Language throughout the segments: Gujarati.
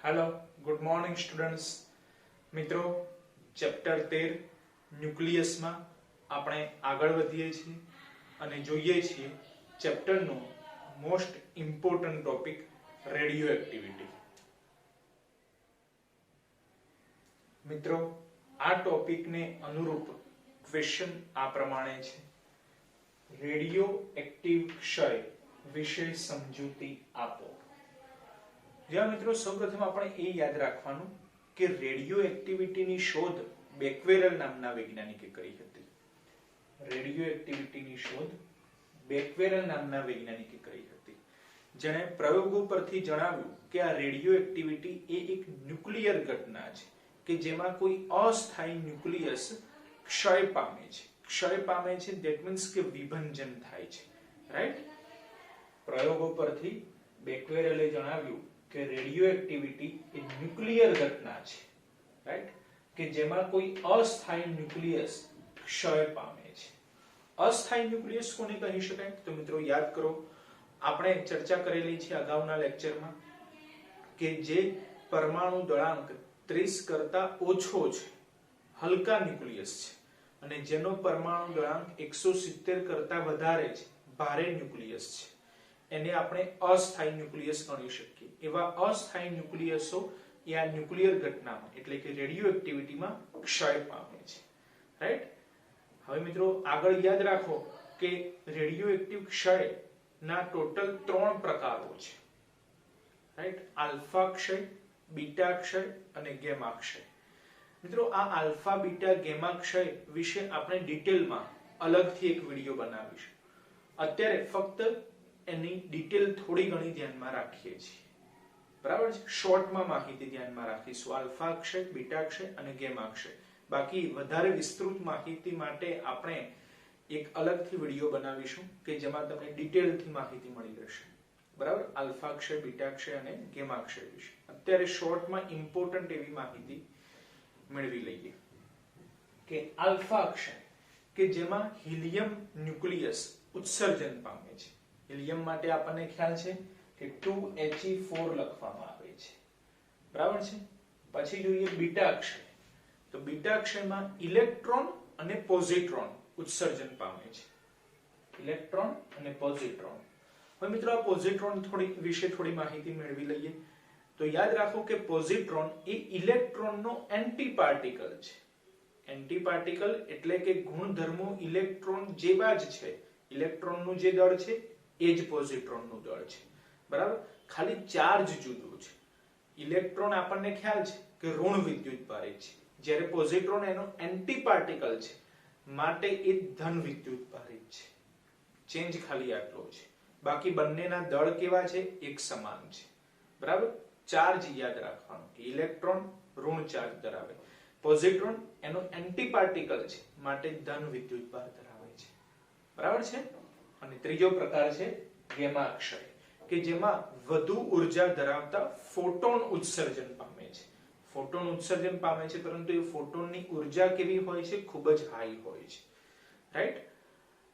Hello good morning students. मित्रों चैप्टर 13 ન્યુક્લિયસ માં આપણે આગળ વધીએ છીએ અને જોઈએ છીએ ચેપ્ટર નો most important topic radioactivity. મિત્રો આ ટોપિક ને અનુરૂપ ક્વેશ્ચન આ પ્રમાણે છે, રેડિયો એક્ટિવ ક્ષય વિશે સમજૂતી આપો। જ્યાં મિત્રો સૌપ્રથમ આપણે એ યાદ રાખવાનું કે રેડિયો એક્ટિવિટીની શોધ બેક્વેરેલ નામના વૈજ્ઞાનિકે કરી હતી। રેડિયો એક્ટિવિટીની શોધ બેક્વેરેલ નામના વૈજ્ઞાનિકે કરી હતી, જેણે પ્રયોગો પરથી જણાવ્યું કે આ રેડિયો એક્ટિવિટી એ એક ન્યુક્લિયર ઘટના છે કે જેમાં કોઈ અસ્થાયી ન્યુક્લિયસ ક્ષય પામે છે। ક્ષય પામે છે ધેટ મીન્સ કે વિભંજન થાય છે, રાઈટ। પ્રયોગો પરથી બેક્વેરેલે જણાવ્યું કે રેડિયો એક્ટિવિટી એ ન્યુક્લિયર ઘટના છે, રાઈટ, કે જેમાં કોઈ અસ્થાયી ન્યુક્લિયસ ક્ષય પામે છે। અસ્થાયી ન્યુક્લિયસ કોને કહી શકાય? તો મિત્રો યાદ કરો, આપણે ચર્ચા કરેલી છે અગાઉના લેક્ચરમાં કે જે પરમાણુ દળાંક 30 કરતા ઓછો છે, હલકા ન્યુક્લિયસ છે, અને જેનો પરમાણુ દળાંક 170 કરતા વધારે છે, ભારે ન્યુક્લિયસ છે, એને આપણે અસ્થાયી ન્યુક્લિયસ ગણી શકીએ। એવા અસ્થાયી ન્યુક્લિયસો એ આ ન્યુક્લિયર ઘટનામાં એટલે કે રેડિયો એક્ટિવિટીમાં ક્ષય પામે છે, રાઈટ। હવે મિત્રો આગળ યાદ રાખો કે રેડિયો એક્ટિવ ક્ષય ના ટોટલ 3 પ્રકારો છે, રાઈટ। આલ્ફા ક્ષય, બીટા ક્ષય અને ગેમા ક્ષય। મિત્રો આ આલ્ફા બીટા ગેમા ક્ષય વિશે આપણે ડિટેલમાં અલગથી એક વિડિયો બનાવીશું। અત્યારે ફક્ત એની ડિટેલ થોડી ઘણી ધ્યાનમાં રાખીએ છીએ, બરાબર છે। શોર્ટમાં માહિતી ધ્યાનમાં રાખીશું આલ્ફા ક્ષય, બીટા ક્ષય અને ગેમા ક્ષય। બાકી વધારે વિસ્તૃત માહિતી માટે આપણે એક અલગથી વિડિયો બનાવીશું કે જેમાં તમને ડિટેલથી માહિતી મળી રહેશે, બરાબર, આલ્ફા ક્ષય, બીટા ક્ષય અને ગેમા ક્ષય વિશે। અત્યારે શોર્ટમાં ઇમ્પોર્ટન્ટ એવી માહિતી મેળવી લઈએ કે આલ્ફા ક્ષય કે જેમાં હિલિયમ ન્યુક્લિયસ ઉત્સર્જન પામે છે। હિલિયમ માટે આપણને ખ્યાલ છે કે 2He4 લખવામાં આવે છે, બરાબર છે। પછી જોઈએ બીટા ક્ષય, તો બીટા ક્ષયમાં ઇલેક્ટ્રોન અને પોઝિટ્રોન ઉત્સર્જન પામે છે, ઇલેક્ટ્રોન અને પોઝિટ્રોન। હવે મિત્રો આ પોઝિટ્રોન વિશે થોડી માહિતી મેળવી લઈએ તો યાદ રાખો કે પોઝિટ્રોન એ ઇલેક્ટ્રોનનો એન્ટી પાર્ટિકલ છે। એન્ટી પાર્ટિકલ એટલે કે ગુણધર્મો ઇલેક્ટ્રોન જેવા જ છે, ઇલેક્ટ્રોનનું જે દળ છે એ જ પોઝિટ્રોનનું દળ છે, બરાબર, ખાલી ચાર્જ જુદો છે। ઇલેક્ટ્રોન આપણને ખ્યાલ છે કે ઋણ વિદ્યુતભારિત છે, જ્યારે પોઝિટ્રોન એનો એન્ટી પાર્ટિકલ છે માટે એ ધન વિદ્યુતભારિત છે। ચેન્જ ખાલી આટલો છે, બાકી બંનેના દળ કેવા છે? એક સમાન છે, બરાબર। ચાર્જ યાદ રાખવાનો કે ઇલેક્ટ્રોન ઋણ ચાર્જ ધરાવે, પોઝિટ્રોન એનો એન્ટી પાર્ટિકલ છે માટે ધન વિદ્યુતભાર ધરાવે છે, બરાબર છે। અને ત્રીજો પ્રકાર છે ગેમા ક્ષય કે જેમાં વધુ ઉર્જા ધરાવતા ફોટોન ઉત્સર્જન પામે છે। ફોટોન ઉત્સર્જન પામે છે પરંતુ એ ફોટોનની ઉર્જા કેવી હોય છે? ખૂબ જ હાઈ હોય છે, રાઈટ।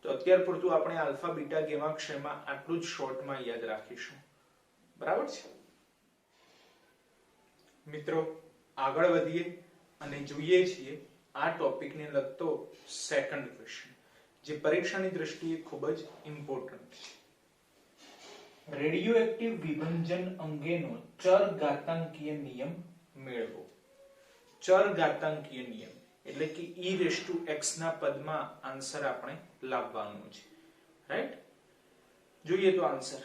તો અત્યાર પૂરતું આપણે આલ્ફા બીટા ગેમા ક્ષયમાં આટલું જ શોર્ટમાં યાદ રાખીશું, બરાબર છે। મિત્રો આગળ વધીએ અને જોઈએ છીએ આ ટોપિકને લગતો સેકન્ડ ક્વેશ્ચન, જે પરીક્ષાની દ્રષ્ટિએ ખૂબ જ ઇમ્પોર્ટન્ટ છે। રેડિયો એક્ટિવ વિભંજન અંગેનો ચરઘાતાંકીય નિયમ મેળવો। ચરઘાતાંકીય નિયમ એટલે કે e⁻x ના પદમાં આન્સર આપણે લાવવાનો છે, રાઈટ। જોઈએ તો આન્સર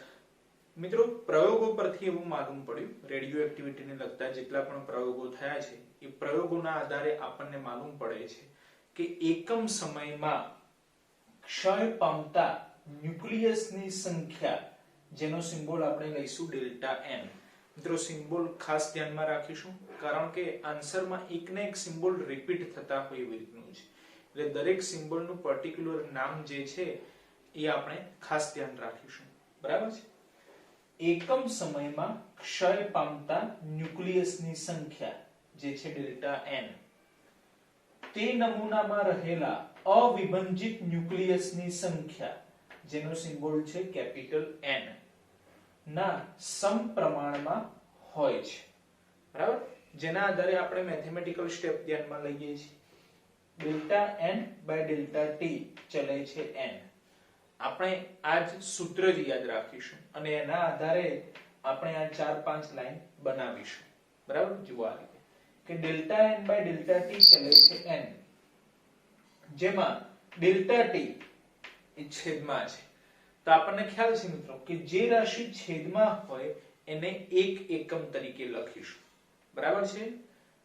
મિત્રો પ્રયોગો પરથી એવું માલુમ પડ્યું, રેડિયો એક્ટિવિટીને લગતા જેટલા પણ પ્રયોગો થયા છે એ પ્રયોગોના આધારે આપણને માલુમ પડે છે કે એકમ સમયમાં ક્ષય પામતા ન્યુક્લિયસની સંખ્યા, જેનો સિમ્બોલ આપણે લઈશું ડેલ્ટા n। મિત્રો સિમ્બોલ ખાસ ધ્યાનમાં રાખીશું કારણ કે આન્સરમાં એકને એક સિમ્બોલ રિપીટ થતા હોય એવી રીતનું છે, એટલે દરેક સિમ્બોલનું પર્ટિક્યુલર નામ જે છે એ આપણે ખાસ ધ્યાન રાખીશું, બરાબર છે। એકમ સમયમાં ક્ષય પામતા ન્યુક્લિયસની સંખ્યા જે છે ડેલ્ટા n, તે નમૂનામાં રહેલા અવિભંજિત ન્યુક્લિયસની સંખ્યા જેનો સિમ્બોલ છે કેપિટલ N ના સમપ્રમાણમાં હોય છે, બરાબર, જેના આધારે આપણે મેથેમેટિકલ સ્ટેપ ધ્યાનમાં લઈએ છીએ. Delta n by delta t ચલે છે n. આપણે આ જ સૂત્ર જ યાદ રાખીશું અને એના આધારે આપણે આ 4-5 લાઈન બનાવીશું. બરાબર, જુઓ આ રીતે કે delta n by delta t ચલે છે n, જેમાં ડેલ્ટા t એ છેદમાં છે. તો આપણને ખ્યાલ છે મિત્રો કે જે રાશિ છેદમાં હોય એને એક એકમ તરીકે લખીશું. બરાબર છે.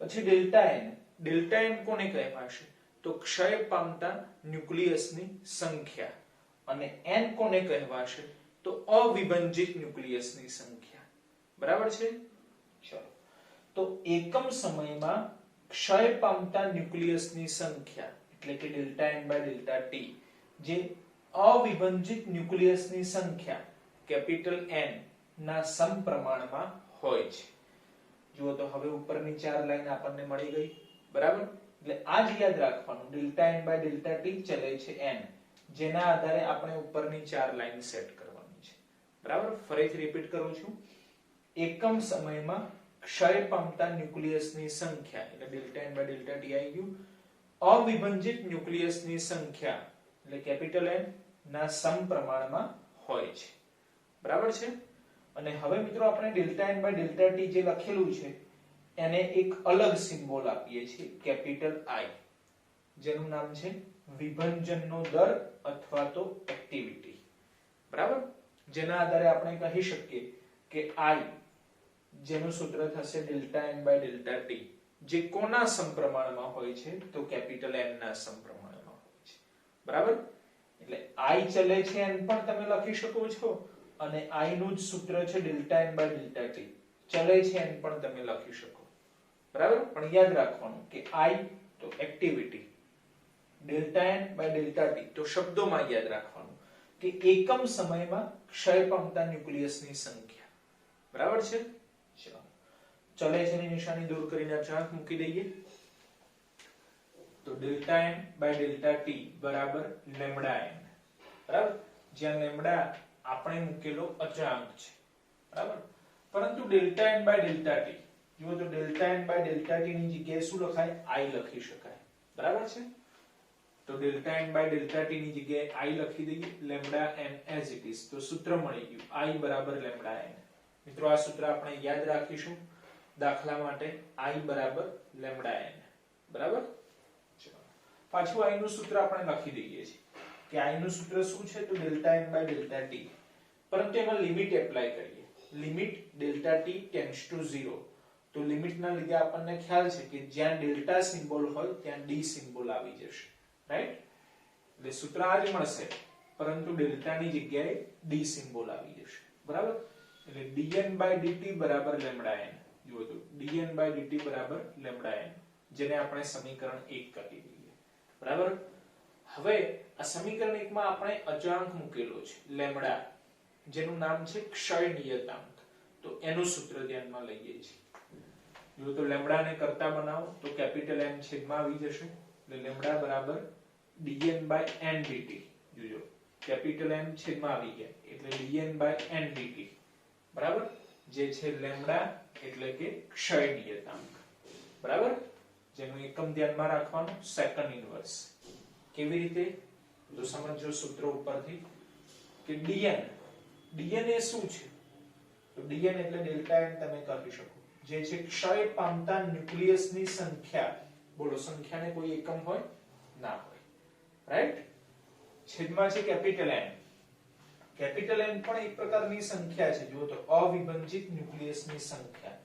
પછી ડેલ્ટા n કોને કહેવાશે? તો ક્ષય પામતા ન્યુક્લિયસની સંખ્યા. અને n કોને કહેવાશે? તો અવિભાજિત ન્યુક્લિયસની સંખ્યા. બરાબર છે. ચલો, તો એકમ સમયમાં ક્ષય પામતા ન્યુક્લિયસની સંખ્યા એટલે કે delta n by delta t, જે અવિભાજિત ન્યુક્લિયસની સંખ્યા કેપિટલ N ના સમપ્રમાણમાં હોય છે. જુઓ તો હવે ઉપરની 4 લાઈન આપણને મળી ગઈ. બરાબર, એટલે આ જ યાદ રાખવાનું, delta n by delta t ચલે છે n, જેના આધારે આપણે ઉપરની 4 લાઈન સેટ કરવાની છે. બરાબર, ફરીથી રિપીટ કરું છું. એકમ સમયમાં ક્ષય પામતા ન્યુક્લિયસની સંખ્યા એટલે delta n by delta t આવી ગયું. અવિભાજિત ન્યુક્લિયસની સંખ્યા એટલે કેપિટલ N ના સમપ્રમાણમાં હોય છે. બરાબર છે. અને હવે મિત્રો આપણે delta n by delta t જે લખેલું છે એને એક અલગ સિમ્બોલ આપીએ છીએ, કેપિટલ I, જેનું નામ છે વિભંજનનો દર અથવા તો એક્ટિવિટી. બરાબર, જેના આધારે આપણે કહી શકીએ કે I જેનું સૂત્ર થશે delta n by delta t, જે કોના સમપ્રમાણમાં હોય છે? તો કેપિટલ N ના સમપ્રમાણમાં હોય છે. બરાબર, એટલે I ચલે છે n પણ તમે લખી શકો છો અને I નું જ સૂત્ર છે delta n by delta t, ચલે છે n પણ તમે લખી શકો. બરાબર, પણ યાદ રાખવાનું કે I તો activity, delta n by delta t તો શબ્દોમાં યાદ રાખવાનું કે એકમ સમયમાં ક્ષય પામતા ન્યુક્લિયસની સંખ્યા. બરાબર છે. ચલો, ચલે છે ની નિશાની દૂર કરીને અચાનક મૂકી દઈએ. તો delta n by delta t બરાબર લેમ્ડા n. બરાબર, જ્યાં લેમ્ડા આપણે મૂકેલો અચળાંક છે. બરાબર, પરંતુ delta n by delta t, જુઓ તો delta n by delta t ની જગ્યાએ શું લખાય? I લખી શકાય. બરાબર છે. તો delta n by delta t ની જગ્યાએ I લખી દઈએ, lambda n as it is. તો સૂત્ર મળી ગયું, I બરાબર લેમ્ડા n. મિત્રો આ સૂત્ર આપણે યાદ રાખીશું દાખલા માટે, I બરાબર લેમ્ડા n. બરાબર, ચલો પાછું I નું સૂત્ર આપણે લખી દઈએ છીએ કે I નું સૂત્ર શું છે? તો delta n by delta t, પરંતુ એમાં લિમિટ એપ્લાય કરીએ. Limit delta t tends to 0. તો લિમિટ ના લીધે આપણને ખ્યાલ છે કે જ્યાં ડેલ્ટા સિમ્બોલ હોય ત્યાં d સિમ્બોલ આવી જશે. રાઈટ, એટલે સૂત્ર આ જ મળશે, પરંતુ ડેલ્ટા ની જગ્યાએ d સિમ્બોલ આવી જશે. બરાબર, એટલે dn બાય dt બરાબર લેમ્ડા n. જુઓ તો dn બાય dt બરાબર લેમ્ડા n, જેને આપણે સમીકરણ 1 કરી દઈએ. બરાબર, હવે આ સમીકરણ 1 માં આપણે અચળાંક મૂકેલો છે લેમ્ડા, જેનું નામ છે ક્ષય નિયતાંક. તો એનું સૂત્ર ધ્યાનમાં લઈએ છીએ. જો તો લેમ્ડા ને કરતા બનાવો તો કેપિટલ N છેદમાં આવી જશે, એટલે લેમ્ડા બરાબર dn બાય n dt. જોજો કેપિટલ N છેદમાં આવી ગયા એટલે dn બાય n dt. બરાબર, જે છે લેમ્ડા એટલે કે ક્ષય નિયતાંક. બરાબર, જેનું એકમ ધ્યાનમાં રાખવાનું સેકન્ડ ઇન્વર્સ. કેવી રીતે? તો સમજો સૂત્ર ઉપરથી કે dn એ શું છે? તો dn એટલે ડેલ્ટા n તમે કહી શકો, જે છે ક્ષય પામતા ન્યુક્લિયસની સંખ્યા. બોલો, સંખ્યાને કોઈ એકમ હોય? ના હોય. રાઈટ, છેદમાં છે કેપિટલ N. કેપિટલ N પણ એક પ્રકારની સંખ્યા છે. જો તો અવિભાજિત ન્યુક્લિયસની સંખ્યા,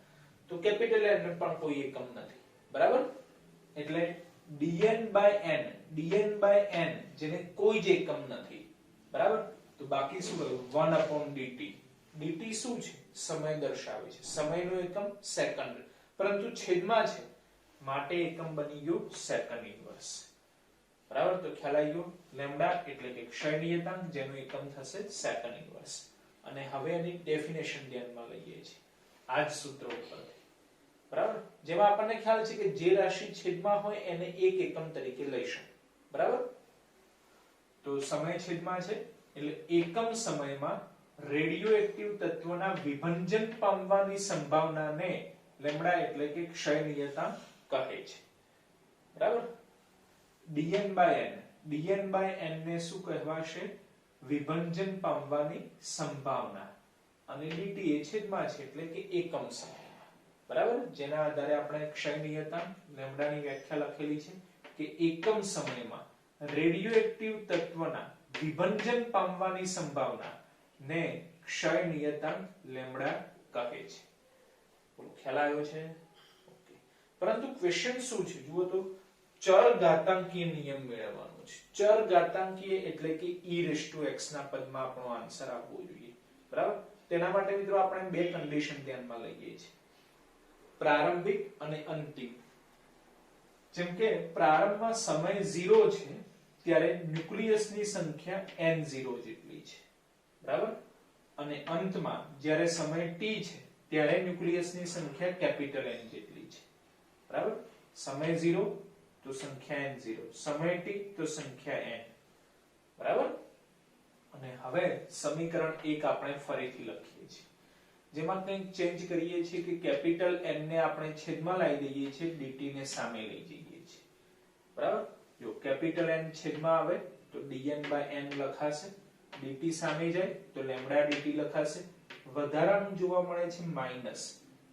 તો કેપિટલ N પણ કોઈ એકમ નથી. બરાબર, એટલે dn by n જેને કોઈ જ એકમ નથી. બરાબર, તો બાકી શું રહ્યું? 1/dt. dt શું છે? સમય દર્શાવે છે. સમયનો એકમ સેકન્ડ, પરંતુ છેદમાં છે માટે એકમ બની ગયો સેકન્ડ ઇન્વર્સ. બરાબર, તો ખ્યાલ આવી ગયો. લેમ્ડા એટલે કે ક્ષય નિયતાંક, જેનું એકમ થશે સેકન્ડ ઇન્વર્સ. અને હવે એની ડેફિનેશન ધ્યાનમાં લઈએ છીએ આ જ સૂત્ર ઉપરથી. બરાબર, જેમાં આપણને ખ્યાલ છે કે જે રાશિ છેદમાં હોય એને એક એકમ તરીકે લઈશું. બરાબર, તો સમય છેદમાં છે એટલે એકમ સમયમાં રેડિયોએક્ટિવ તત્વના વિભંજન પામવાની સંભાવનાને લેમ્ડા એટલે કે ક્ષય નિયતાંક કહે છે, બરાબર. dn by n ને શું કહેવાશે? વિભંજન પામવાની સંભાવના, અને dt એ છેદમાં છે એટલે કે એકમ સમયમાં, બરાબર. જેના આધારે આપણે ક્ષય નિયતાંક લેમ્ડાની વ્યાખ્યા લખેલી છે કે એકમ સમયમાં રેડિયોએક્ટિવ તત્વના વિભંજન પામવાની સંભાવના ને ક્ષય નિયતાંક લેમ્ડા કહે છે. ખ્યાલ આવ્યો છે? ઓકે. પરંતુ ક્વેશ્ચન શું છે જુઓ તો, ચર ઘાતાંકીય નિયમ મેળવવાનો છે. ચર ઘાતાંકીય એટલે કે e⁻x ના પદમાં આપણો આન્સર આપવો જોઈએ, બરાબર. તેના માટે મિત્રો આપણે બે કન્ડિશન ધ્યાનમાં લઈએ છીએ, પ્રારંભિક અને અંતિમ. જેમ કે પ્રારંભમાં સમય 0 છે ત્યારે ન્યુક્લિયસની સંખ્યા n0 જેટલી છે, બરાબર. અને અંતમાં જ્યારે સમય t છે ત્યારે ન્યુક્લિયસની સંખ્યા કેપિટલ N જેટલી છે, બરાબર. સમય 0 તો સંખ્યા n0, સમય t તો સંખ્યા n, બરાબર. અને હવે સમીકરણ 1 આપણે ફરીથી લખીએ છીએ, જેમાં કંઈક ચેન્જ કરીએ છીએ કે કેપિટલ N ને આપણે છેદમાં લાવી દઈએ છીએ, dt ને સામે લઈ જઈએ છીએ, બરાબર. જો કેપિટલ N છેદમાં આવે તો dn by n લખાશે, dt સામે જાય તો લેમ્ડા dt લખાશે. વધારાનું જોવા મળે છે માઈનસ,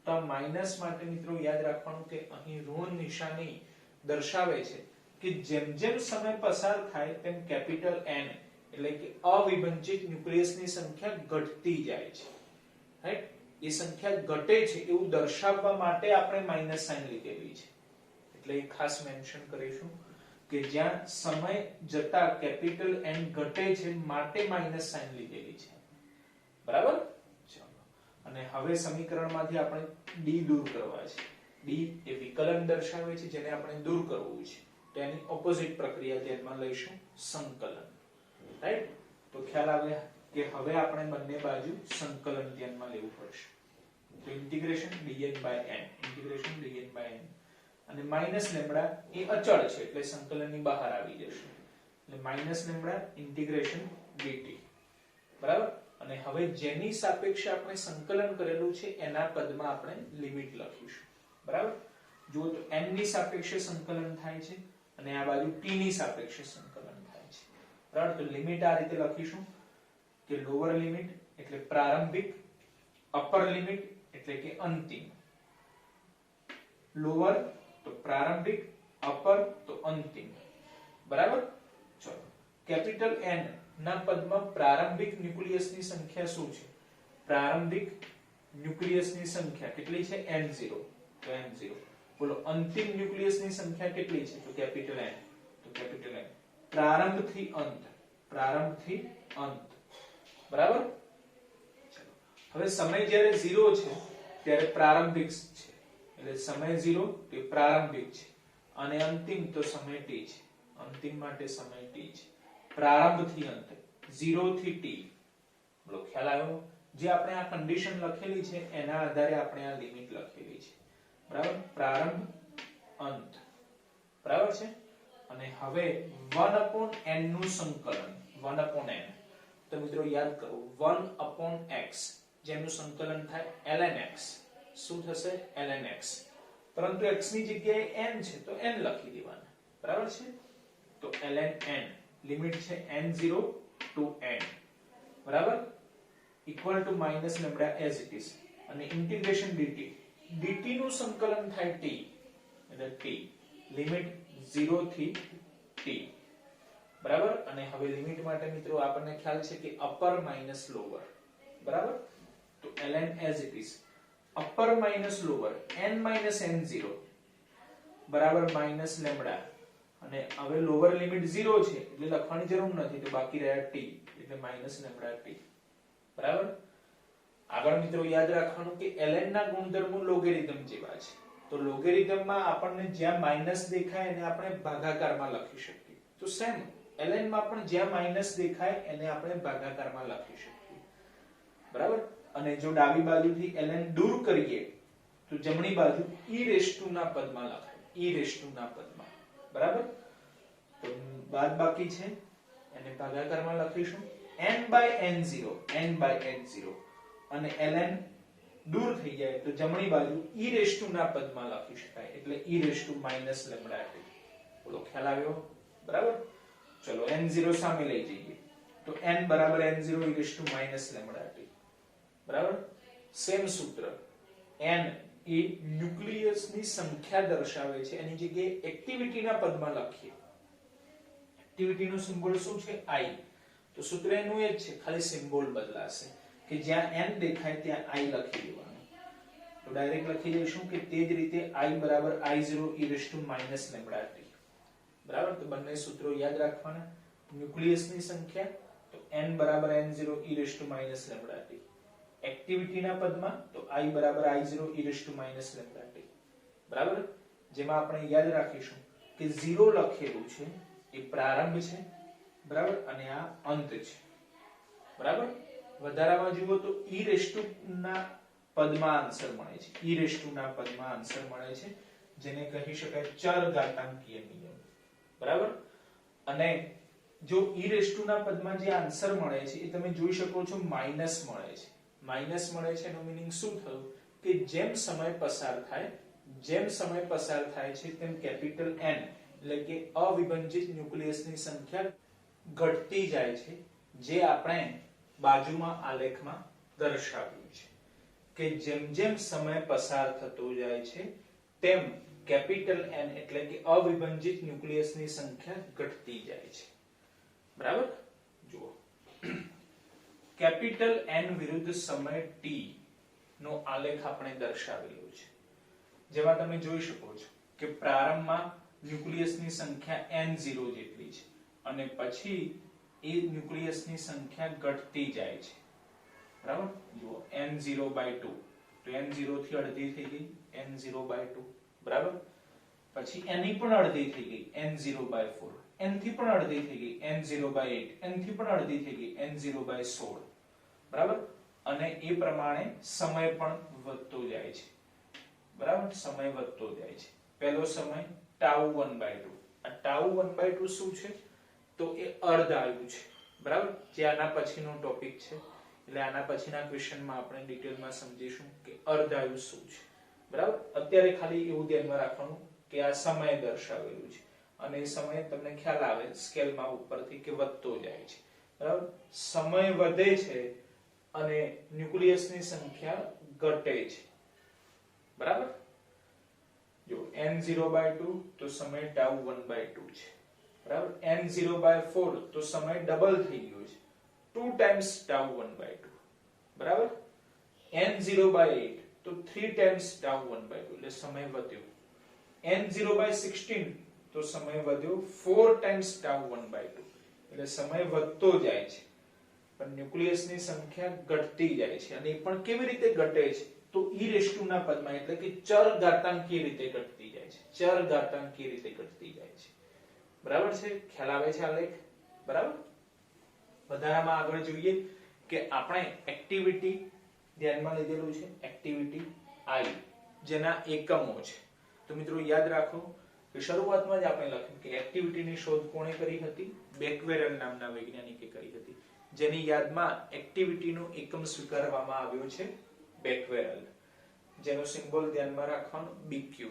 તો આ માઈનસ માટે મિત્રો યાદ રાખવાનું કે અહીં ઋણ નિશાની દર્શાવે છે કે જેમ જેમ સમય પસાર થાય તેમ કેપિટલ N એટલે કે અવિભંજિત ન્યુક્લિયસની સંખ્યા ઘટતી જાય છે, રાઈટ. એ સંખ્યા ઘટે છે એવું દર્શાવવા માટે આપણે માઈનસ સાઇન લીધેલી છે, એટલે એ ખાસ મેન્શન કરીશું કે જ્યાં સમય જતા કેપિટલ N ઘટે છે માટે માઈનસ સાઇન લીધેલી છે, બરાબર. ચાલો, અને હવે સમીકરણમાંથી આપણે d દૂર કરવા છે. d એ વિકલન દર્શાવે છે જેને આપણે દૂર કરવું છે, તો એની ઓપોઝિટ પ્રક્રિયા ધ્યાનમાં લઈશું, સંકલન, રાઈટ. તો ખ્યાલ આવે કે હવે આપણે બંને બાજુ સંકલન ધ્યાનમાં લેવું પડશે. તો integration dn by n, integration dn by n, અને માઈનસ લેમ્ડા એ અચળ છે એટલે સંકલનની બહાર આવી જશે, એટલે માઈનસ લેમ્ડા ઇન્ટિગ્રેશન dt, બરાબર. અને હવે જેની સાપેક્ષે આપણે સંકલન કરેલું છે એના પદમાં આપણે લિમિટ લખીશું, બરાબર. જો તો n ની સાપેક્ષે સંકલન થાય છે અને આ બાજુ t ની સાપેક્ષે સંકલન થાય છે, બરાબર. તો લિમિટ આ રીતે લખીશું કે લોઅર લિમિટ એટલે પ્રારંભિક, અપર લિમિટ એટલે કે અંતિમ. લોઅર તો પ્રારંભિક, અપર તો અંતિમ, બરાબર. ચલો, કેપિટલ N ના પદમાં પ્રારંભિક ન્યુક્લિયસની સંખ્યા શું છે? પ્રારંભિક ન્યુક્લિયસની સંખ્યા કેટલી છે? n0, તો n0. બોલો અંતિમ ન્યુક્લિયસની સંખ્યા કેટલી છે? તો કેપિટલ N, તો કેપિટલ N. પ્રારંભથી અંત, પ્રારંભથી અંત, બરાબર. ચલો, હવે સમય જ્યારે 0 છે ત્યારે પ્રારંભિક છે, એટલે સમય 0 તે પ્રારંભિક છે, અને અંતિમ તો સમય t છે, અંતિમ માટે સમય t છે. પ્રારંભથી અંત, 0 થી t. બોલો ખ્યાલ આવ્યો? જે આપણે આ કન્ડિશન લખેલી છે એના આધારે આપણે આ લિમિટ લખેલી છે, બરાબર. પ્રારંભ, અંત, બરાબર છે. અને હવે 1/n નું સંકલન, 1/n. તો મિત્રો યાદ કરો, 1/x જેનું સંકલન થાય ln x, શું થશે? ln x. પરંતુ x ની જગ્યાએ n છે તો n લખી દેવાના, બરાબર છે. તો ln n લિમિટ છે n0 to n, બરાબર, equal to minus lambda as it is. અને ઇન્ટિગ્રેશન dt, dt નું સંકલન થાય t, એટલે t લિમિટ 0 થી t, બરાબર. અને હવે લિમિટ માટે મિત્રો આપણને ખ્યાલ છે કે અપર માઈનસ લોઅર, બરાબર. તો ln as it is, upper minus lower, n minus n0 બરાબર માઈનસ લેમ્ડા. અને હવે લોઅર લિમિટ 0 છે એટલે લખવાની જરૂર નથી, તો બાકી રહ્યા t, એટલે માઈનસ લેમ્ડા t, બરાબર. આગળ મિત્રો યાદ રાખવાનું કે ln ના ગુણધર્મો લોગેરિધમ જેવા છે, તો લોગેરિધમમાં આપણને જ્યાં માઈનસ દેખાય એને આપણે ભાગાકારમાં લખી શકીએ, તો સેમ ln માં પણ જ્યાં માઈનસ દેખાય એને આપણે ભાગાકારમાં લખી શકીએ, બરાબર. અને જો ડાબી બાજુથી ln દૂર કરીએ તો જમણી બાજુ e ના પદમાં લખાય, e ના પદમાં, બરાબર. તો બાદબાકી છે એને ભાગાકારમાં લખીશું n by n0, n by n0, અને ln દૂર થઈ જાય તો જમણી બાજુ e રેસ ટુ ના પદમાં લખી શકાય, એટલે e raise to minus lambda t. બોલો ખ્યાલ આવ્યો? બરાબર. ચલો n0 સામે લઈ જઈએ તો n બરાબર n0 e raise to minus lambda t. બરાબર. સેમ સૂત્ર, n એ ન્યુક્લિયસની સંખ્યા દર્શાવે છે, એની જગ્યાએ એક્ટિવિટીના પદમાં લખીએ. એક્ટિવિટીનો સિમ્બોલ શું છે? I. તો સૂત્ર એનું એ જ છે, ખાલી સિમ્બોલ બદલાશે કે જ્યાં n દેખાય ત્યાં I લખી દેવાનું. તો ડાયરેક્ટ લખી દઈશું કે તે જ રીતે I બરાબર I0 e raise to minus lambda t. બરાબર. તો બંને સૂત્રો યાદ રાખવાના. ન્યુક્લિયસની સંખ્યા તો n બરાબર n0 e raise to minus lambda t. એક્ટિવિટીના પદમાં તો I બરાબર I0 e raise to minus lambda t. બરાબર. જેમાં આપણે યાદ રાખીશું કે 0 લખેલું છે એ પ્રારંભ છે, બરાબર, અને આ અંત છે. બરાબર. વધારામાં જુઓ તો e રેસ ટુ ના પદમાં આન્સર મળે છે. e રેસ ટુ ના પદમાં આન્સર મળે છે, જેને કહી શકાય ચર ઘાતાંકીય નિયમ. બરાબર. અને જો e રેસ ટુ ના પદમાં જે આન્સર મળે છે એ તમે જોઈ શકો છો માઈનસ મળે છે. માઈનસ મળે છે એનો મીનિંગ શું થયું કે જેમ સમય પસાર થાય છે તેમ કેપિટલ N એટલે કે અવિભાજિત ન્યુક્લિયસની સંખ્યા ઘટતી જાય છે, જે આપણે બાજુમાં આલેખમાં દર્શાવ્યું છે કે જેમ જેમ સમય પસાર થતો જાય છે તેમ કેપિટલ N એટલે કે અવિભાજિત ન્યુક્લિયસની સંખ્યા ઘટતી જાય છે. બરાબર. જુઓ, કેપિટલ N વિરુદ્ધ સમય t નો આલેખ આપણે દર્શાવેલો છે, જેમાં તમે જોઈ શકો છો કે પ્રારંભમાં ન્યુક્લિયસની સંખ્યા n0 જેટલી છે અને પછી એ ન્યુક્લિયસની સંખ્યા ઘટતી જાય છે. બરાબર. જુઓ n0/2 તો n0 થી અડધી થઈ ગઈ n0/2. બરાબર. પછી n ની પણ અડધી થઈ ગઈ n0/4, n થી પણ અડધી થઈ ગઈ n0/8, n થી પણ અડધી થઈ ગઈ n0/16. બરાબર. અને એ પ્રમાણે સમય પણ વધતો જાય છે. બરાબર. સમય વધતો જાય છે. પહેલો સમય tau 1/2. આ tau 1/2 શું છે? તો એ અર્ધાયુ છે. બરાબર. જે આના પછીનો ટોપિક છે, એટલે આના પછીના ક્વેશ્ચનમાં આપણે ડિટેલમાં સમજીશું કે અર્ધાયુ શું છે. બરાબર. અત્યારે ખાલી એવું ધ્યાનમાં રાખવાનું કે આ સમય દર્શાવેલું છે અને એ સમય તમને ખ્યાલ આવે સ્કેલમાં ઉપરથી કે વધતો જાય છે. બરાબર. સમય વધે છે અને ન્યુક્લિયસની સંખ્યા ઘટે છે. બરાબર. જો n0/2 તો સમય tau 1/2 છે. બરાબર. n0/4 તો સમય ડબલ થઈ ગયો છે, 2 times tau 1/2. બરાબર. n0/8 તો 3 times tau 1/2 એટલે સમય વધ્યો. n0/16 તો સમય વધ્યો 4 times tau 1/2 એટલે સમય વધતો જાય છે, પણ ન્યુક્લિયસની સંખ્યા ઘટતી જાય છે. અને એ પણ કેવી રીતે ઘટે છે? તો e રેસ ટુ ના પદમાં, એટલે કે ચર ઘાતાંકીય રીતે ઘટતી જાય છે. ચર ઘાતાંકીય રીતે ઘટતી જાય છે. બરાબર છે? ખ્યાલ આવે છે આલેખ? બરાબર. વધારામાં આગળ જોઈએ કે આપણે એક્ટિવિટી ધ્યાનમાં લીધેલું છે, એક્ટિવિટી I જેના એકમો છે. તો મિત્રો યાદ રાખો કે શરૂઆતમાં જ આપણે લખ્યું કે એક્ટિવિટીની શોધ કોણે કરી હતી? બેક્વેરેલ નામના વૈજ્ઞાનિકે કરી હતી, જેની યાદમાં એક્ટિવિટીનો એકમ સ્વીકારવામાં આવ્યો છે બેક્વેરેલ, જેનો સિમ્બોલ ધ્યાનમાં રાખવાનો BQ.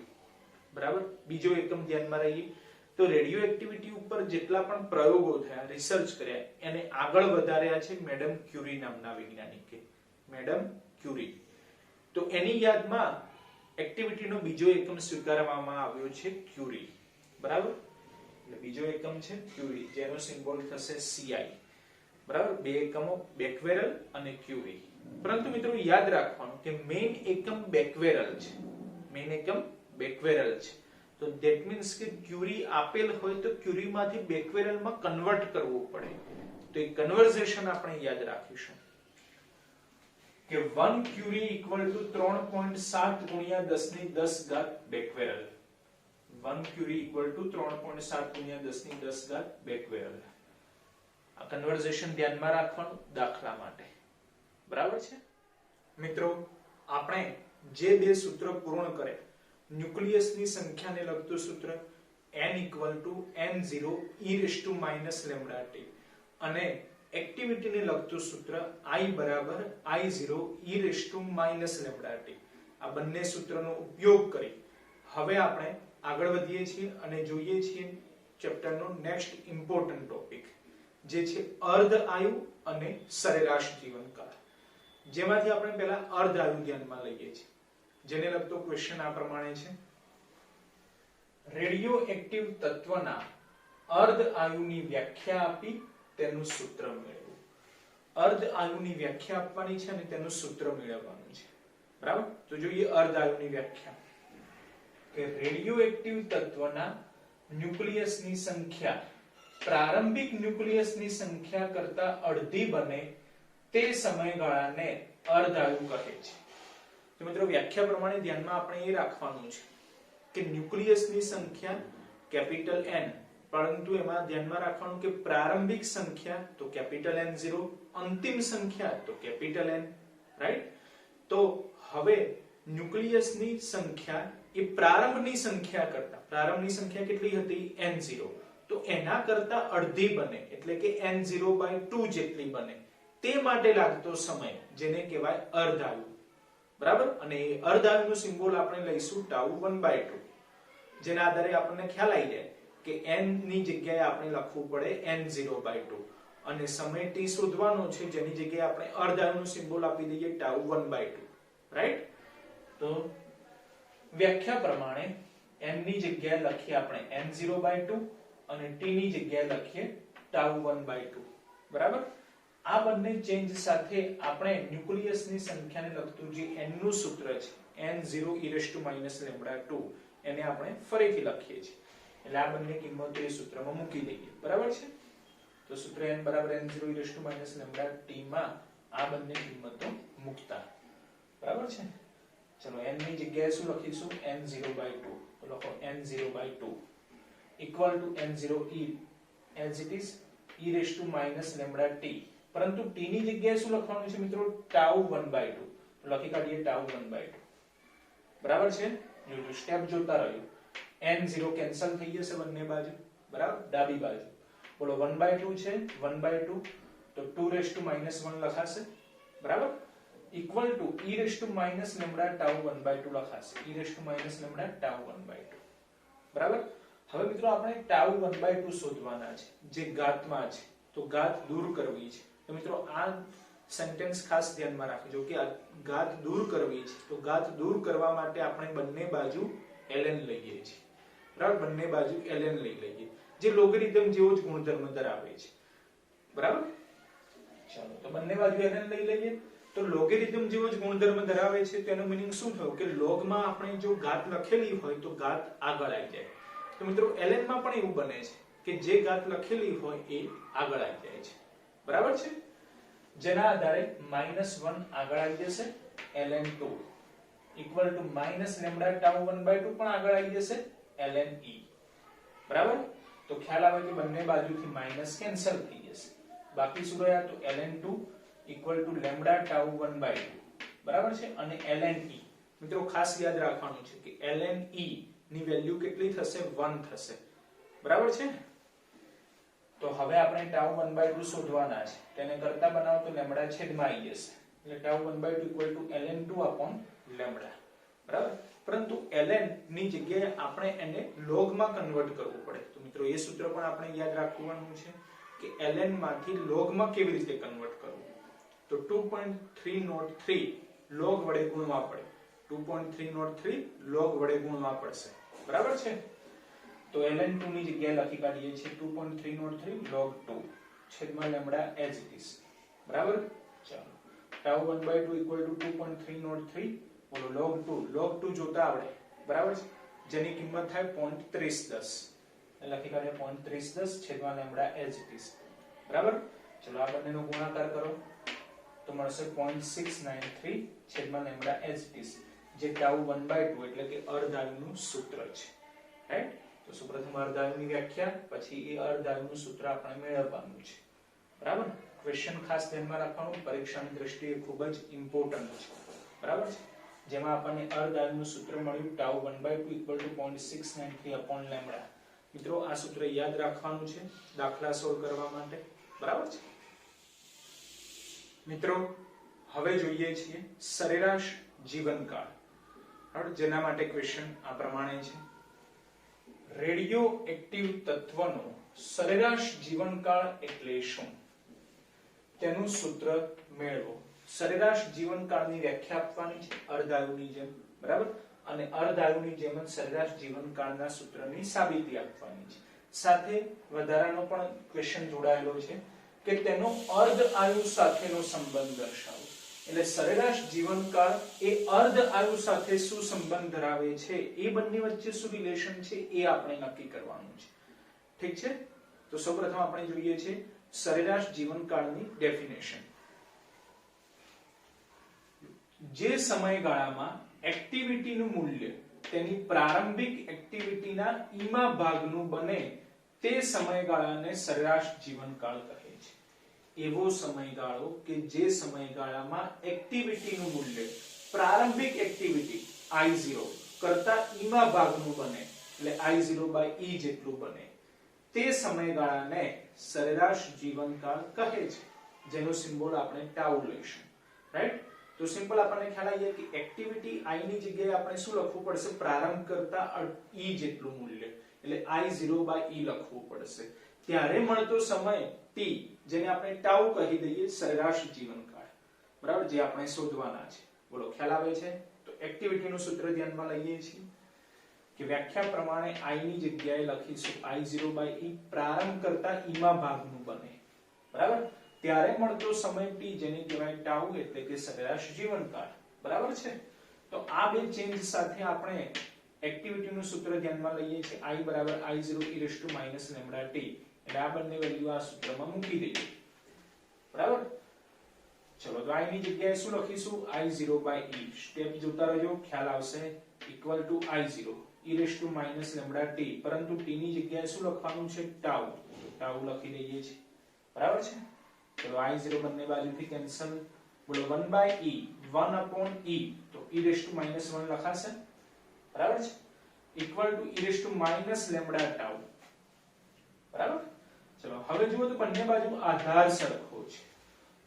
બરાબર. બીજો એકમ ધ્યાનમાં રહીએ તો રેડિયો એક્ટિવિટી ઉપર જેટલા પણ પ્રયોગો થયા, રિસર્ચ કર્યા, એને આગળ વધાર્યા છે મેડમ ક્યુરી નામના વૈજ્ઞાનિકે. મેડમ ક્યુરી. તો એની યાદમાં એક્ટિવિટીનો બીજો એકમ સ્વીકારવામાં આવ્યો છે ક્યુરી. બરાબર. એટલે બીજો એકમ છે ક્યુરી, જેનો સિમ્બોલ થશે CI. બરાબર. બે એકમો બેક્વેરેલ અને ક્યુરી. પરંતુ મિત્રો યાદ રાખવાનું કે મેઇન એકમ બેક્વેરેલ છે. મેઇન એકમ બેક્વેરેલ છે. તો ધેટ મીન્સ કે ક્યુરી આપેલ હોય તો ક્યુરી માંથી બેક્વેરેલમાં કન્વર્ટ કરવું પડે. તો એ કન્વર્ઝેશન આપણે યાદ રાખીશું કે 1 ક્યુરી ઇક્વલ ટુ 3.7 ગુણ્યા 10 ની 10 ઘાત બેક્વેરેલ. 1 ક્યુરી ઇક્વલ ટુ 3.7 ગુણ્યા 10 ની 10 ઘાત બેક્વેરેલ. આ કન્વર્ઝેશન ધ્યાનમાં રાખવાનું દાખલા માટે. બરાબર છે મિત્રો? આપણે જે બે સૂત્ર પૂર્ણ કરે, ન્યુક્લિયસની સંખ્યાને લગતું સૂત્ર n = n0 e⁻ λt અને એક્ટિવિટીને લગતું સૂત્ર I બરાબર I0 e raise to minus lambda t. આ બંને સૂત્રનો ઉપયોગ કરી હવે આપણે આગળ વધીએ છીએ અને જોઈએ છીએ ચેપ્ટરનો નેક્સ્ટ ઇમ્પોર્ટન્ટ ટોપિક, જે છે અર્ધ આયુ અને સરેરાશ જીવનકાળ. જેમાંથી આપણે પહેલા અર્ધ આયુ ધ્યાનમાં લઈએ છીએ, જેને લગતો ક્વેશ્ચન આ પ્રમાણે છે. રેડિયો એક્ટિવ તત્વના અર્ધ આયુની વ્યાખ્યા આપી તેનું સૂત્ર મેળવો. અર્ધ આયુની વ્યાખ્યા આપવાની છે અને તેનું સૂત્ર મેળવવાનું છે. બરાબર? તો જોઈએ અર્ધ આયુની વ્યાખ્યા કે રેડિયો એક્ટિવ તત્વના ન્યુક્લિયસની સંખ્યા પ્રારંભિક ન્યુક્લિયસની સંખ્યા કરતા અડધી બને તે સમયગાળાને અર્ધ આયુ કહે છે. તો મિત્રો વ્યાખ્યા પ્રમાણે ધ્યાનમાં આપણે એ રાખવાનું છે કે ન્યુક્લિયસની સંખ્યા કેપિટલ N, પરંતુ એમાં ધ્યાનમાં રાખવાનું કે પ્રારંભિક સંખ્યા તો કેપિટલ N0, અંતિમ સંખ્યા તો કેપિટલ N, રાઈટ? તો હવે ન્યુક્લિયસની સંખ્યા એ પ્રારંભની સંખ્યા કેટલી હતી? N0. તો એના કરતા અડધી બને એટલે કે N0/2 જેટલી બને તે માટે લાગતો સમય જેને કહેવાય અર્ધ આયુ. બરાબર? અને એ અર્ધ આયુનો સિમ્બોલ આપણે લઈશું τ1/2, જેના આધારે આપણને ખ્યાલ આવી જાય કે n ની જગ્યાએ આપણે લખવું પડે N0/2 અને સમય t શોધવાનો છે, જેની જગ્યાએ આપણે અર્ધ આયુનો સિમ્બોલ આપી દઈએ τ1/2, રાઈટ? તો વ્યાખ્યા પ્રમાણે n ની જગ્યાએ લખીએ આપણે N0/2 અને t ની જગ્યાએ લખીએ τ1/2. બરાબર? આ બંને ચેન્જ સાથે આપણે ન્યુક્લિયસની સંખ્યાને લગતું જે n નું સૂત્ર છે N0 e raised to minus lambda 2 એને આપણે ફરીથી લખીએ છીએ. એટલે આ બંને કિંમતો એ સૂત્રમાં મૂકી દઈએ. બરાબર છે? તો સૂત્ર n બરાબર N0 e raised to minus lambda t માં આ બંને કિંમતો મૂકતા. બરાબર છે? ચલો n ની જગ્યાએ શું લખીશું? N0/2. તો લખો N0/2 equal to N0 e as it is e raised to minus lambda t. પરંતુ t ની જગ્યાએ શું લખવાનું છે મિત્રો? τ1/2. તો લખી કાઢીએ τ1/2. બરાબર છે? જો સ્ટેપ જોતા રહ્યો. N0 કેન્સલ થઈ જશે બંને બાજુ. બરાબર? ડાબી બાજુ બોલો 1/2 છે, 1/2 તો 2 raised to minus 1 લખાશે. બરાબર? equal to e raised to minus lambda τ1/2 લખાશે. e raised to minus lambda τ1/2. બરાબર? હવે મિત્રો આપણે τ1/2 શોધવાના છે, જે ઘાતમાં છે. તો ઘાત દૂર કરવી છે. તો મિત્રો આ સેન્ટેન્સ ખાસ ધ્યાનમાં રાખજો કે આ ઘાત દૂર કરવી છે. તો ઘાત દૂર કરવા માટે આપણે બંને બાજુ ln લઈએ છીએ. બરાબર? બંને બાજુ ln લઈ લઈએ, જે લોગરિધમ જેવો જ ગુણધર્મ ધરાવે છે. બરાબર? ચાલો તો બંને બાજુ ln લઈ લઈએ. તો લોગરિધમ જેવો જ ગુણધર્મ ધરાવે છે તેનો મીનિંગ શું થયો કે લોગમાં આપણે જો ઘાત લખેલી હોય તો ઘાત આગળ આવી જાય. તો મિત્રો ln માં પણ એવું બને છે કે જે ઘાત લખેલી હોય એ આગળ આવી જાય છે. બરાબર છે? જેના આધારે -1 આગળ આવી જશે, ln2 equal to minus lambda τ1/2 પણ આગળ આવી જશે, ln e. બરાબર? તો ખ્યાલ આવે કે બંને બાજુથી માઈનસ કેન્સલ થઈ જશે. બાકી શું રહ્યા? તો ln2 equal to lambda τ1/2. બરાબર છે? અને ln e મિત્રો ખાસ યાદ રાખવાનું છે કે ln e ની વેલ્યુ કેટલી થશે? 1 થશે. બરાબર છે? તો હવે આપણે τ1/2 શોધવાના છે. તેને કરતા બનાવો તો લેમ્બડા છેદમાં આવી જશે. એટલે τ1/2 equal to ln2 lambda. બરાબર? પરંતુ ln ની જગ્યાએ આપણે એને log માં કન્વર્ટ કરવું પડે. તો મિત્રો એ સૂત્ર પણ આપણે યાદ રાખવાનું છે કે ln માંથી log માં કેવી રીતે કન્વર્ટ કરવું. તો 2.303 log વડે ગુણવા પડે. 2.303 log વડે ગુણવા પડશે. બરાબર છે? તો ln2 ની જગ્યાએ લખી કાઢીએ છીએ 2.303 log 2 છેદમાં લેમ્બડા as it is. બરાબર? ચાલો τ1/2 equal to 2.303 બોલો log 2 જોતા આવડે. બરાબર છે? જેની કિંમત થાય 0.3010. લખી કાઢીએ 0.3010 છેદમાં લેમ્બડા as it is. બરાબર? ચલો આ બંનેનો ગુણાકાર કરો તો મળશે 0.693 છેદમાં લેમ્બડા as it is, જે τ1/2 એટલે કે અર્ધ આયુનું સૂત્ર છે. રાઈટ? તો સૌપ્રથમ અર્ધ આયુની વ્યાખ્યા, પછી એ અર્ધ આયુનું સૂત્ર આપણે મેળવવાનું છે. બરાબર? ક્વેશ્ચન ખાસ ધ્યાનમાં રાખવાનું, પરીક્ષાની દ્રષ્ટિએ ખૂબ જ ઇમ્પોર્ટન્ટ છે. બરાબર છે? જેમાં આપણને અર્ધ આયુનું સૂત્ર મળ્યું τ1/2 equal to 0.693 upon lambda. મિત્રો આ સૂત્ર યાદ રાખવાનું છે દાખલા સોલ્વ કરવા માટે. બરાબર છે? મિત્રો હવે જોઈએ છીએ સરેરાશ જીવનકાળ, જેના માટે ક્વેશ્ચન આ પ્રમાણે છે. રેડિયો એક્ટિવ તત્વનો સરેરાશ જીવનકાળ એટલે શું? તેનું સૂત્ર મેળવો. સરેરાશ જીવનકાળની વ્યાખ્યા આપવાની છે અર્ધાયુની જેમ, બરાબર, અને અર્ધાયુની જેમ જ સરેરાશ જીવનકાળના સૂત્રની સાબિતી આપવાની છે. સાથે વધારાનો પણ ક્વેશ્ચન જોડાયેલો છે કે તેનો અર્ધ આયુ સાથેનો સંબંધ દર્શાવો. એટલે સરેરાશ જીવનકાળ એ અર્ધ આયુ સાથે શું સંબંધ ધરાવે છે, એ બંને વચ્ચે શું રિલેશન છે એ આપણે નક્કી કરવાનું છે. ઠીક છે, તો સૌપ્રથમ આપણે જોઈએ છે સરેરાશ જીવનકાળની ડેફિનેશન. જે સમયગાળામાં એક્ટિવિટીનું મૂલ્ય તેની પ્રારંભિક એક્ટિવિટીના ઈમા ભાગનું બને તે સમયગાળાને સરેરાશ જીવનકાળ કહે છે. એવો સમયગાળો કે જે સમયગાળામાં એક્ટિવિટીનું મૂલ્ય પ્રારંભિક એક્ટિવિટી I0 કરતા ઈમા ભાગનું બને, એટલે I0/E જેટલું બને, તે સમયગાળાને સરેરાશ જીવનકાળ કહે છે, જેનો સિમ્બોલ આપણે ટાઉ લઈશું. રાઈટ? તો સિમ્પલ આપણને ખ્યાલ આવી જાય કે એક્ટિવિટી I ની જગ્યાએ આપણે શું લખવું પડશે? પ્રારંભ કરતા E જેટલું મૂલ્ય, એટલે I0/E લખવું પડશે. ત્યારે મળતો સમય T, જેને આપણે ટાઉ કહી દઈએ, સરેરાશ જીવનકાળ, બરાબર, જે આપણે શોધવાના છે. બોલો, ખ્યાલ આવે છે? તો એક્ટિવિટીનું સૂત્ર ધ્યાનમાં લઈએ છીએ કે વ્યાખ્યા પ્રમાણે I ની જગ્યાએ લખીશું I0/E, પ્રારંભ કરતા E માં ભાગનું બને, બરાબર, ત્યારે મળતો સમય T, જેને કહેવાય ટાઉ, એટલે કે સરેરાશ જીવનકાળ. બરાબર છે? તો આ બે ચેન્જ સાથે આપણે એક્ટિવિટીનું સૂત્ર ધ્યાનમાં લઈએ છીએ I બરાબર I0e - λt, એટલે આ બંને વેલ્યુ આ સૂત્રમાં મૂકી દઈએ. બરાબર? ચલો, તો I ની જગ્યાએ શું લખીશું? I0/E. સ્ટેપ જોતા રહેજો, ખ્યાલ આવશે. Equal to I0 e - λt, પરંતુ t ની જગ્યાએ શું લખવાનું છે? ટાઉ. ટાઉ લખી દઈએ છીએ. બરાબર છે? ચલો, I0 બંને બાજુથી કેન્સલ. બોલો, 1/E, 1/E, તો e - 1 લખાશે. બરાબર છે? Equal to e - λ tau. બરાબર? ચલો, હવે જુઓ તો બંને બાજુ આધાર સરખો છે.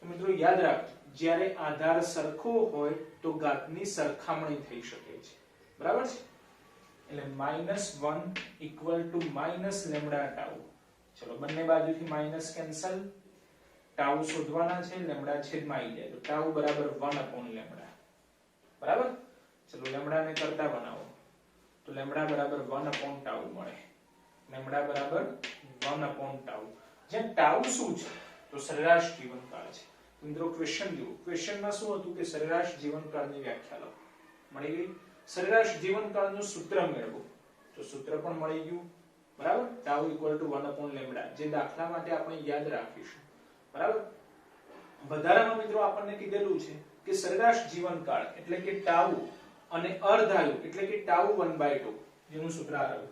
તો મિત્રો યાદ રાખજો, જ્યારે આધાર સરખો હોય તો ઘાતની સરખામણી થઈ શકે છે. બરાબર છે? એટલે -1 ઇક્વલ ટુ -λ ટાઉ. ચલો, બંને બાજુથી માઈનસ કેન્સલ. ટાઉ શોધવાના છે, લેમ્ડા છેદમાં આવી જાય તો ટાઉ બરાબર 1/λ. બરાબર? ચલો, લેમ્ડાને કરતા બનાવો તો લેમ્ડા બરાબર 1/ટાઉ મળે. લેમ્ડા બરાબર 1/ટાઉ. જ્યાં ટાઉ શું છે? તો સરેરાશ જીવનકાળ છે. મિત્રો ક્વેશ્ચન જુઓ. ક્વેશ્ચનમાં શું હતું કે સરેરાશ જીવનકાળની વ્યાખ્યા લખો. મળી ગઈ. સરેરાશ જીવનકાળનું સૂત્ર મેળવો. તો સૂત્ર પણ મળી ગયું. બરાબર? ટાઉ ઇક્વલ ટુ 1/λ, જે દાખલા માટે આપણે યાદ રાખીશું. બરાબર? વધારામાં મિત્રો આપણને કીધેલું છે કે સરેરાશ જીવનકાળ એટલે કે ટાઉ અને અર્ધાયુ એટલે કે ટાઉ 1/2, જેનું સૂત્ર આવ્યું,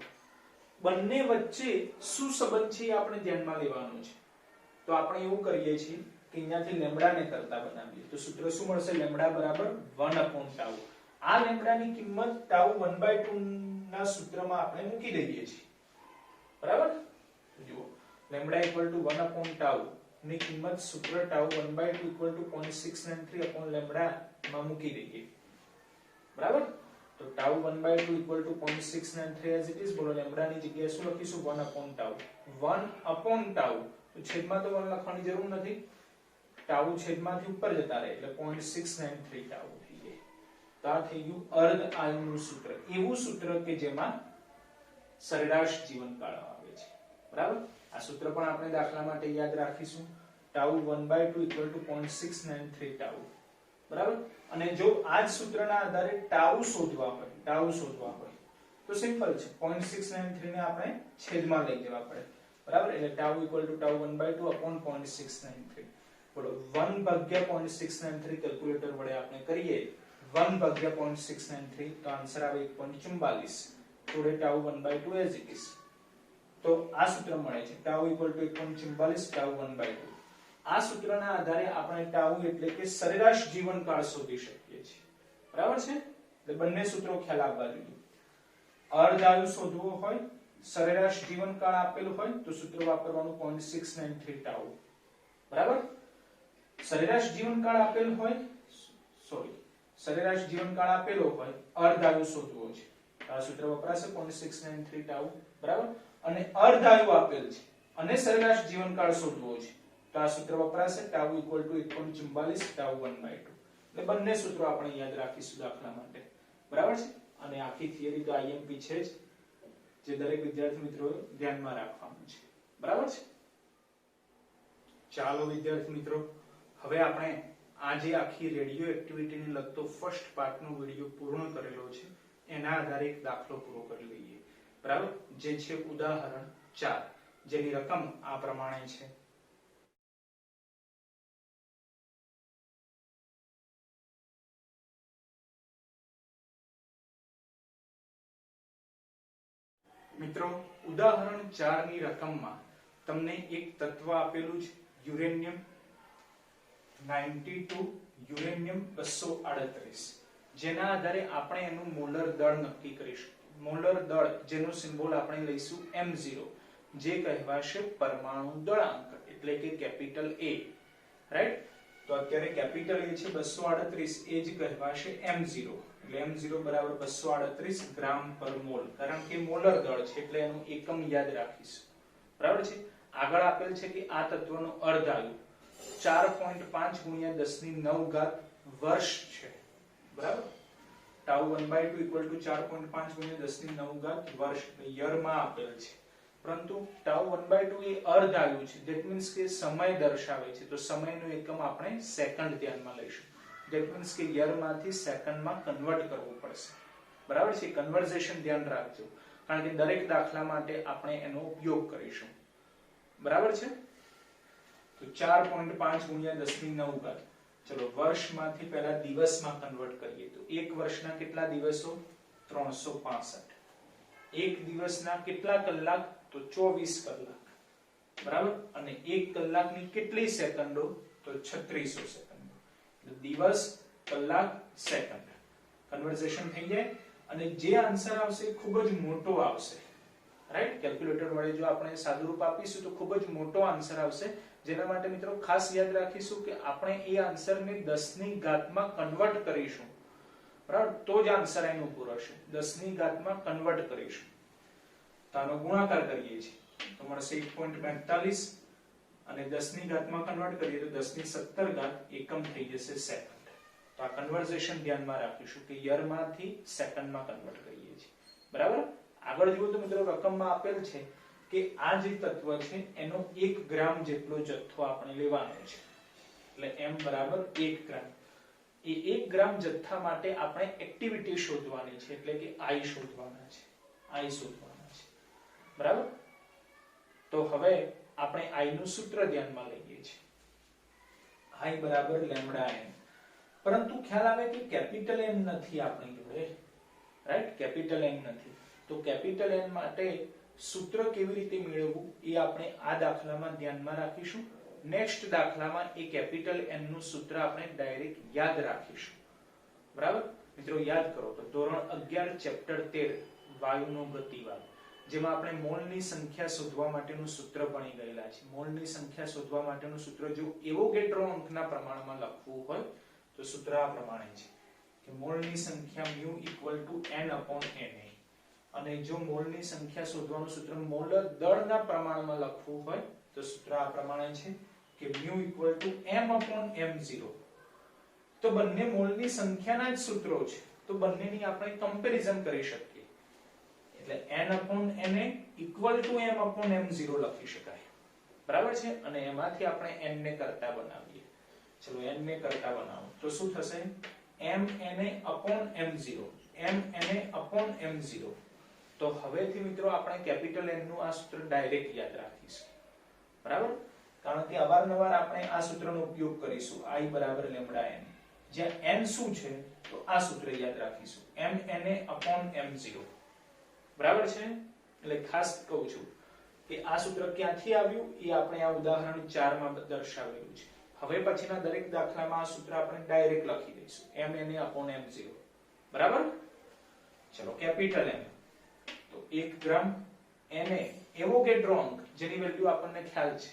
બંને વચ્ચે શું સંબંધ છે એ આપણે ધ્યાનમાં લેવાનું છે. તો આપણે એવું કરીએ છીએ કે અહીંયાથી લેમ્ડાને કરતા બનાવીએ તો સૂત્ર શું મળશે? લેમ્ડા બરાબર 1/ટાઉ. આ લેમ્ડાની કિંમત ટાઉ 1/2 ના સૂત્રમાં આપણે મૂકી દઈએ છીએ. બરાબર? જુઓ, લેમ્ડા ઇક્વલ ટુ 1/ટાઉ ની કિંમત સૂત્ર ટાઉ 1/2 ઇક્વલ ટુ 0.693/લેમ્ડા માં મૂકી દઈએ. બરાબર? તો tau 1/2 equal to 0.693 as it is. બોલો, લેમ્ડા ની જગ્યાએ શું લખીશું? 1/ટાઉ. 1/ટાઉ, તો છેદમાં તો 1 લખવાની જરૂર નથી. ટાઉ છેદમાંથી ઉપર જતા રહે એટલે 0.693 ટાઉ થઈ જાય. તો આ થઈ ગયું અર્ધ આયુનું સૂત્ર. એવું સૂત્ર કે જેમાં સરેરાશ જીવનકાળ આવે છે. બરાબર? આ સૂત્ર પણ આપણે દાખલા માટે યાદ રાખીશું. Tau 1/2 equal to 0.693 tau. બરાબર? અને જો આ જ સૂત્રના આધારે ટાઉ શોધવા હોય તો સિમ્પલ છે, 0.693 ને આપણે છેદમાં લઈ જવા પડે. બરાબર? એટલે tau equal to tau 1/2 upon 0.693. બોલો, 1/0.693 કેલ્ક્યુલેટર વડે આપણે કરીએ 1/0.693 તો આન્સર આવે 1.44. જોડે ટાઉ 1/2 એઝ ઇટ ઇઝ. તો આ સૂત્ર મળે છે ટાઉ ઇક્વલ ટુ 1.44 ટાઉ 1/2. આ સૂત્રના આધારે આપણે ટાઉ એટલે કે સરેરાશ જીવનકાળ શોધી શકીએ છીએ. બરાબર છે? એટલે બંને સૂત્રો ખ્યાલ આવવા જોઈએ. અર્ધાયુ શોધવો હોય, સરેરાશ જીવનકાળ આપેલું હોય તો સૂત્ર વાપરવાનું 0.693 ટાઉ. બરાબર? સરેરાશ જીવનકાળ આપેલ હોય, સરેરાશ જીવનકાળ આપેલો હોય, અર્ધાયુ શોધવો છે, આ સૂત્ર વપરાશે 0.693 ટાઉ, બરાબર, અને અર્ધાયુ આપેલ છે અને સરેરાશ જીવનકાળ શોધવો છે, તો આ સૂત્ર વપરાશે ટાઉ = 1.44 ટાઉ 1/2. એટલે બંને સૂત્રો આપણે યાદ રાખીશું દાખલા માટે, બરાબર છે. અને આખી થિયરી તો આઈએમપી છે જ, જે દરેક વિદ્યાર્થી મિત્રો ધ્યાનમાં રાખવાનું છે, બરાબર છે. ચાલો વિદ્યાર્થી મિત્રો, હવે આપણે આ જે આખી રેડિયો એક્ટિવિટીને લગતો ફર્સ્ટ પાર્ટનો વિડિયો પૂર્ણ કરેલો છે એના આધારે એક દાખલો પૂરો કરી લઈએ, બરાબર, જે છે ઉદાહરણ 4, જેની રકમ આ પ્રમાણે છે. મિત્રો, ઉદાહરણ 4 ની રકમમાં તમને એક તત્વ આપેલું છે યુરેનિયમ 92, યુરેનિયમ 238, જેના આધારે આપણે એનું મોલર દળ નક્કી કરીશું. મોલર દળ જેનો સિમ્બોલ આપણે લઈશું M0, જે કહેવાશે પરમાણુ દળાંક, એટલે કે કેપિટલ A, રાઈટ. તો અત્યારે કેપિટલ A છે 238, એ જ કહેવાશે M0, એટલે M0 બરાબર 238 ગ્રામ પર મોલ, કારણ કે મોલર દળ છે એટલે એનું એકમ યાદ રાખીશું, બરાબર છે. આગળ આપેલ છે કે આ તત્વનો અર્ધાયુ 4.5 ગુણ્યા 10⁹ વર્ષ છે, બરાબર. ટાઉ 1/2 = 4.5 ગુણ્યા 10⁹ વર્ષ, યરમાં આપેલ છે, પરંતુ ટાઉ 1/2 એ અર્ધાયુ છે, ધેટ મીન્સ કે સમય દર્શાવે છે, તો સમયનો એકમ આપણે સેકન્ડ ધ્યાનમાં લઈશું. ધેટ મીન્સ કે યરમાંથી સેકન્ડમાં કન્વર્ટ કરવું પડશે, બરાબર છે. કન્વર્ઝેશન ધ્યાન રાખજો, કારણ કે દરેક દાખલા માટે આપણે એનો ઉપયોગ કરીશું, બરાબર છે. તો 4.5 ગુણ્યા 10⁹, ચલો વર્ષમાંથી પહેલા દિવસમાં કન્વર્ટ કરીએ તો એક વર્ષના કેટલા દિવસો? 365. એક દિવસના કેટલા કલાક? તો 24 કલાક, બરાબર. અને એક કલાકની કેટલી સેકન્ડો? તો 3600 સેકન્ડો. દિવસ, કલાક, સેકન્ડ, કન્વર્ઝેશન થઈ જાય. અને જે આન્સર આવશે ખૂબ જ મોટો આવશે, રાઈટ. કેલ્ક્યુલેટર વડે જો આપણે સાદુરૂપ આપીશું તો ખૂબ જ મોટો આન્સર આવશે, જેના માટે મિત્રો ખાસ યાદ રાખીશું કે આપણે એ આન્સરને 10⁻ માં કન્વર્ટ કરીશું, બરાબર, તો જ આન્સર એનું પૂરો હશે. 10⁻ કન્વર્ટ કરીશું, તો આનો ગુણાકાર કરીએ છીએ તો મળશે 1.42, અને 10⁻માં કન્વર્ટ કરીએ તો 10⁻17 એકમ થઈ જશે સેકન્ડ. તો આ કન્વર્ઝેશન ધ્યાનમાં રાખીશું કે યરમાંથી સેકન્ડમાં કન્વર્ટ કરીએ છીએ, બરાબર. આગળ જુઓ તો મિત્રો રકમમાં આપેલ છે કે આ જે તત્વ છે એનો 1 ગ્રામ જેટલો જથ્થો આપણે લેવાનો છે, એટલે m બરાબર 1 ગ્રામ. એ 1 ગ્રામ જથ્થા માટે આપણે એક્ટિવિટી શોધવાની છે, એટલે કે I શોધવાના છે, બરાબર. તો હવે આપણે I નું સૂત્ર ધ્યાનમાં લઈએ છીએ, I બરાબર લેમ્બડા n. પરંતુ ખ્યાલ આવે કે કેપિટલ N નથી આપણી જોડે, રાઈટ, કેપિટલ N નથી. તો કેપિટલ N માટે સૂત્ર કેવી રીતે મેળવવું એ આપણે આ દાખલામાં ધ્યાનમાં રાખીશું. નેક્સ્ટ દાખલામાં એ કેપિટલ N નું સૂત્ર આપણે ડાયરેક્ટ યાદ રાખીશું, બરાબર. મિત્રો યાદ કરો તો ધોરણ 11 ચેપ્ટર 13 વાયુનો ગતિવાદ, જેમાં આપણે મોલની સંખ્યા શોધવા માટેનું સૂત્ર ભણી ગયેલા છે. મોલની સંખ્યા શોધવા માટેનું સૂત્ર જો એવોગેડ્રો અંકના પ્રમાણમાં લખવું હોય તો સૂત્ર આ પ્રમાણે છે કે મોલની સંખ્યા μ = n/na, અને જો મોલની સંખ્યા શોધવાનું સૂત્ર મોલર દળના પ્રમાણમાં લખવું હોય તો સૂત્ર આ પ્રમાણે છે કે μ = m/m0. તો બંને મોલની સંખ્યાના જ સૂત્રો છે, તો બંનેની આપણે કમ્પેરિઝન કરી શકીએ, એટલે n/na = m/m0 લખી શકાય, બરાબર છે. અને એમાંથી આપણે n ને કરતા બનાવીએ, ચલો n ને કરતા બનાવો તો શું થશે? mna/m0, mna/m0. તો હવેથી મિત્રો આપણે કેપિટલ N નું આ સૂત્ર ડાયરેક્ટ યાદ રાખીશું, બરાબર, કારણ કે અવારનવાર આપણે આ સૂત્રનો ઉપયોગ કરીશું. I બરાબર લેમ્બડા n, જ્યાં n શું છે તો આ સૂત્ર યાદ રાખીશું, mna/m0, બરાબર છે. એટલે ખાસ કહું છું કે આ સૂત્ર ક્યાંથી આવ્યું એ આપણે આ ઉદાહરણ 4 માં દર્શાવેલું છે. હવે પછીના દરેક દાખલામાં આ સૂત્ર આપણે ડાયરેક્ટ લખી દઈશું, mna/m0, બરાબર. ચલો કેપિટલ M તો 1 ગ્રામ, Na એવોગેડ્રો અંક જેની વેલ્યુ આપણને ખ્યાલ છે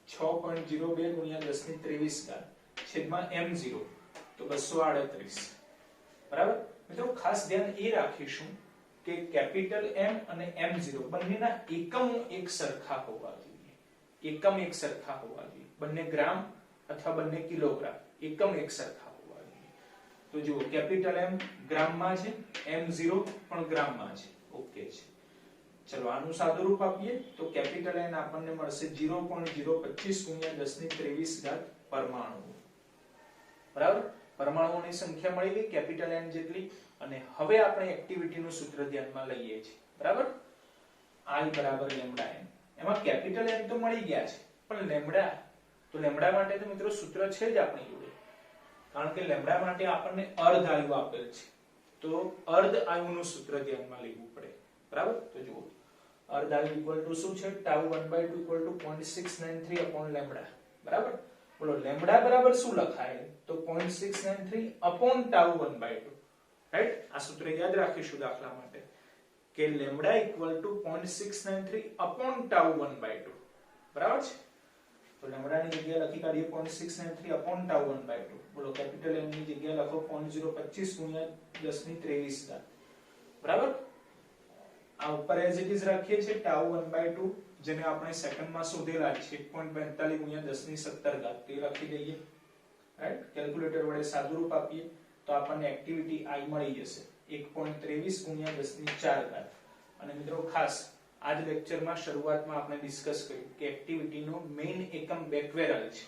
6.02 × 10⁻23, છેદમાં m0 તો 238 બરાબર મિત્રો ખાસ ધ્યાન એ રાખીશું કે કેપિટલ M અને m0 બંનેના એકમો એક સરખા હોવા જોઈએ એકમ એક સરખા હોવા જોઈએ બંને ગ્રામ અથવા બંને કિલોગ્રામ એકમ એક સરખા હોવા જોઈએ તો જુઓ કેપિટલ M ગ્રામમાં છે m0 પણ ગ્રામમાં છે ઓકે છે ચલો આનું સાદુરૂપ આપીએ તો કેપિટલ N આપણને મળશે 0.025 × 1023 પરમાણુ બરાબર પરમાણુઓની સંખ્યા મળી ગઈ કેપિટલ N જેટલી અને હવે આપણે એક્ટિવિટીનું સૂત્ર ધ્યાનમાં લઈએ છીએ બરાબર I બરાબર લેમ્ડા n એમાં કેપિટલ N તો મળી ગયા છે પણ લેમ્ડા તો લેમ્ડા માટે તો મિત્રો સૂત્ર છે જ આપણી જોડે કારણ કે લેમ્ડા માટે આપણને અર્ધ આયુ આપેલ છે તો અર્ધ આયુનું સૂત્ર ધ્યાનમાં લેવું પડે બરાબર તો જુઓ અર્ધ આયુ ઇક્વલ ટુ શું છે tau 1/2 equal to 0.693 upon lambda બરાબર બોલો લેમ્ડા બરાબર શું લખાય તો 0.693 upon tau 1/2 રાઈટ આ સૂત્ર યાદ રાખીશું દાખલા માટે કે lambda equal to 0.693 upon tau 1/2 બરાબર છે તો લેમ્ડા ની જગ્યાએ લખી કાઢીએ 0.693 upon tau 1/2 બોલો કેપિટલ M ની જગ્યાએ લખો 0.025 × 1023 બરાબર આ ઉપર એઝ ઇટ ઇઝ રાખીએ છીએ tau 1/2 જેને આપણે સેકન્ડમાં શોધેલા છે 1.42 × 1017 તે લખી દઈએ રાઈટ કેલ્ક્યુલેટર વડે સાદુરૂપ આપીએ તો આપણને એક્ટિવિટી I મળી જશે 1.23 × 10⁴ અને મિત્રો ખાસ આજ લેક્ચરમાં શરૂઆતમાં આપણે ડિસ્કસ કર્યું કે એક્ટિવિટીનો મેઇન એકમ બેકવેરલ છે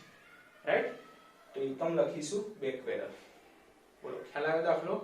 રાઈટ તો એકમ લખીશું બેકવેરલ બોલો ખ્યાલ આવ્યો દાખલો